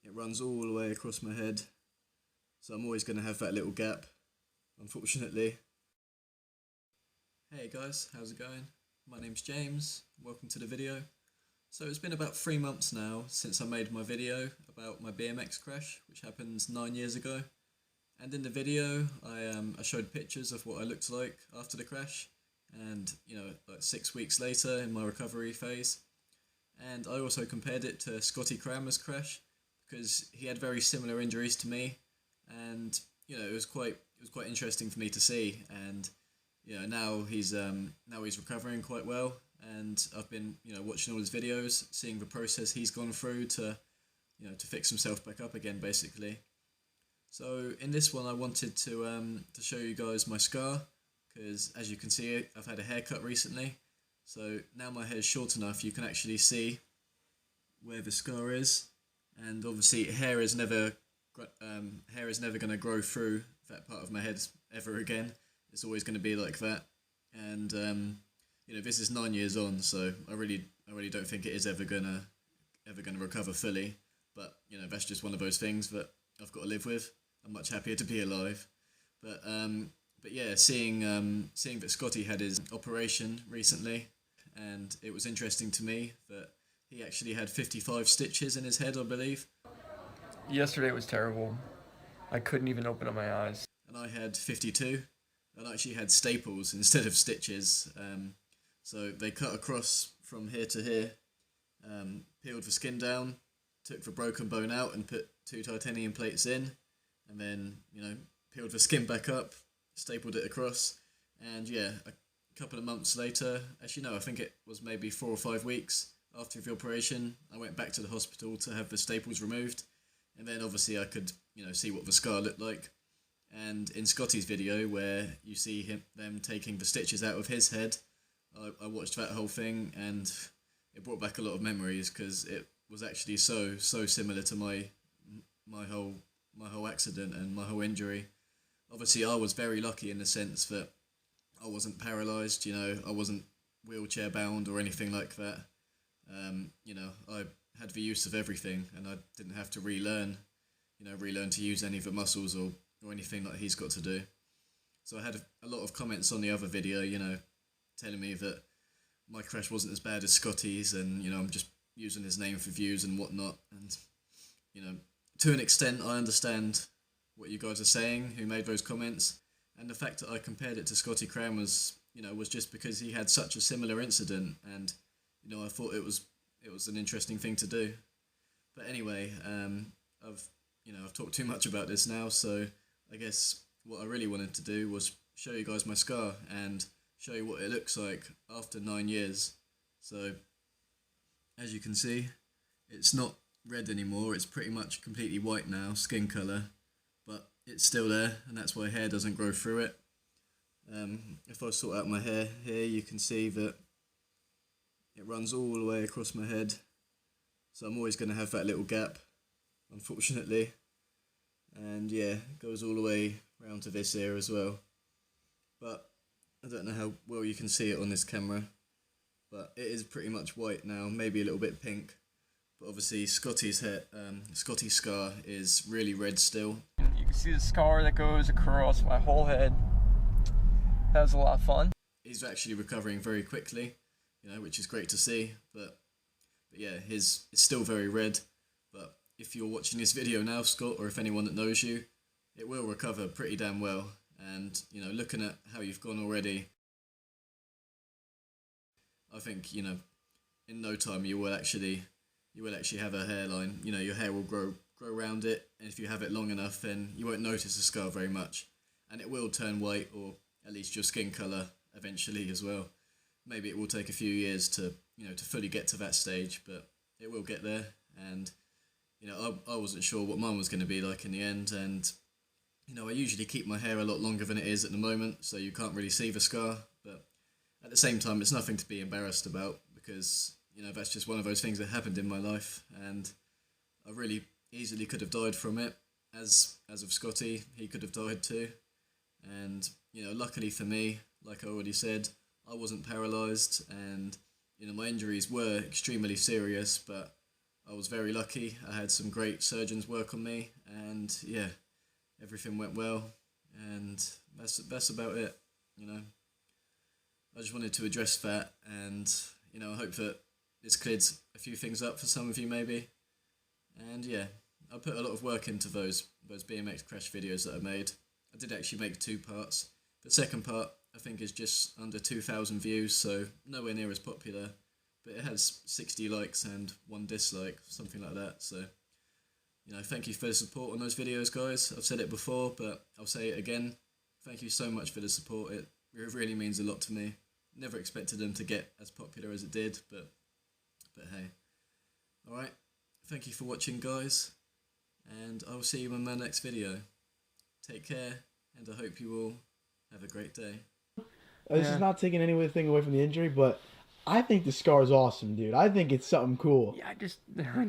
it runs all the way across my head, so I'm always going to have that little gap, unfortunately. Hey guys, how's it going? My name's James, welcome to the video. So it's been about 3 months now since I made my video about my BMX crash, which happened 9 years ago. And in the video, I showed pictures of what I looked like after the crash, and like 6 weeks later in my recovery phase. And I also compared it to Scotty Cranmers' crash, because he had very similar injuries to me, and it was quite interesting for me to see. And now he's recovering quite well, and I've been watching all his videos, seeing the process he's gone through to fix himself back up again, basically. So in this one, I wanted to show you guys my scar, because as you can see, I've had a haircut recently. So now my hair is short enough, you can actually see where the scar is, and obviously hair is never going to grow through that part of my head ever again. It's always going to be like that, and this is 9 years on, so I really don't think it is ever gonna recover fully. But that's just one of those things that I've got to live with. I'm much happier to be alive. But yeah, seeing that Scotty had his operation recently, and it was interesting to me that he actually had 55 stitches in his head, I believe. Yesterday was terrible. I couldn't even open up my eyes. And I had 52, and I actually had staples instead of stitches. So they cut across from here to here, peeled the skin down, took the broken bone out and put 2 titanium plates in, and then, peeled the skin back up, stapled it across, and yeah, a couple of months later, actually no, I think it was maybe 4 or 5 weeks after the operation, I went back to the hospital to have the staples removed, and then obviously I could, see what the scar looked like. And in Scotty's video, where you see them taking the stitches out of his head, I watched that whole thing, and it brought back a lot of memories, because it was actually so similar to my whole accident and my whole injury. Obviously, I was very lucky in the sense that I wasn't paralyzed. I wasn't wheelchair bound or anything like that. I had the use of everything, and I didn't have to relearn to use any of the muscles or anything that he's got to do. So I had a lot of comments on the other video, telling me that my crash wasn't as bad as Scotty's, and I'm just using his name for views and whatnot. And to an extent, I understand what you guys are saying who made those comments, and the fact that I compared it to Scotty Cranmers, was just because he had such a similar incident, and I thought it was an interesting thing to do. But anyway, I've talked too much about this now, so I guess what I really wanted to do was show you guys my scar and show you what it looks like after 9 years. So as you can see, it's not red anymore, it's pretty much completely white now, skin colour, but it's still there, and that's why hair doesn't grow through it. If I sort out my hair here, you can see that it runs all the way across my head, so I'm always going to have that little gap, unfortunately. And yeah, it goes all the way round to this ear as well. But I don't know how well you can see it on this camera, but it is pretty much white now, maybe a little bit pink. But obviously Scotty's scar is really red still. You can see the scar that goes across my whole head. That was a lot of fun. He's actually recovering very quickly, which is great to see. But yeah, it's still very red. But if you're watching this video now, Scott, or if anyone that knows you, it will recover pretty damn well. And looking at how you've gone already, I think in no time you will actually have a hairline. Your hair will grow around it, and if you have it long enough, then you won't notice the scar very much, and it will turn white, or at least your skin colour eventually as well. Maybe it will take a few years to fully get to that stage, but it will get there. And I wasn't sure what mine was going to be like in the end, and I usually keep my hair a lot longer than it is at the moment, so you can't really see the scar, but at the same time it's nothing to be embarrassed about, because that's just one of those things that happened in my life, and I really easily could have died from it. As of Scotty, he could have died too. And luckily for me, like I already said, I wasn't paralyzed, and my injuries were extremely serious, but I was very lucky. I had some great surgeons work on me, and yeah, everything went well, and that's about it. You know, I just wanted to address that, and you know, I hope that this cleared a few things up for some of you maybe. And yeah, I put a lot of work into those BMX crash videos that I made. I did actually make 2 parts. The second part I think is just under 2,000 views, so nowhere near as popular, but it has 60 likes and 1 dislike, something like that. So you know, thank you for the support on those videos, guys. I've said it before, but I'll say it again. Thank you so much for the support. It really means a lot to me. Never expected them to get as popular as it did, but hey. Alright, thank you for watching, guys, and I'll see you in my next video. Take care, and I hope you all have a great day. This is not taking anything away from the injury, but I think the scar is awesome, dude. I think it's something cool. Yeah,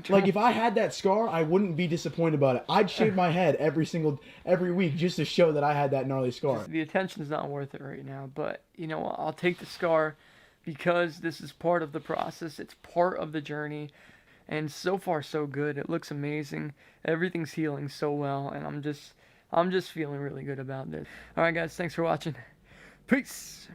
Like, if I had that scar, I wouldn't be disappointed about it. I'd shave my head every week just to show that I had that gnarly scar. The attention's not worth it right now, but you know what? I'll take the scar because this is part of the process. It's part of the journey, and so far so good. It looks amazing. Everything's healing so well, and I'm just feeling really good about this. All right, guys, thanks for watching. Peace.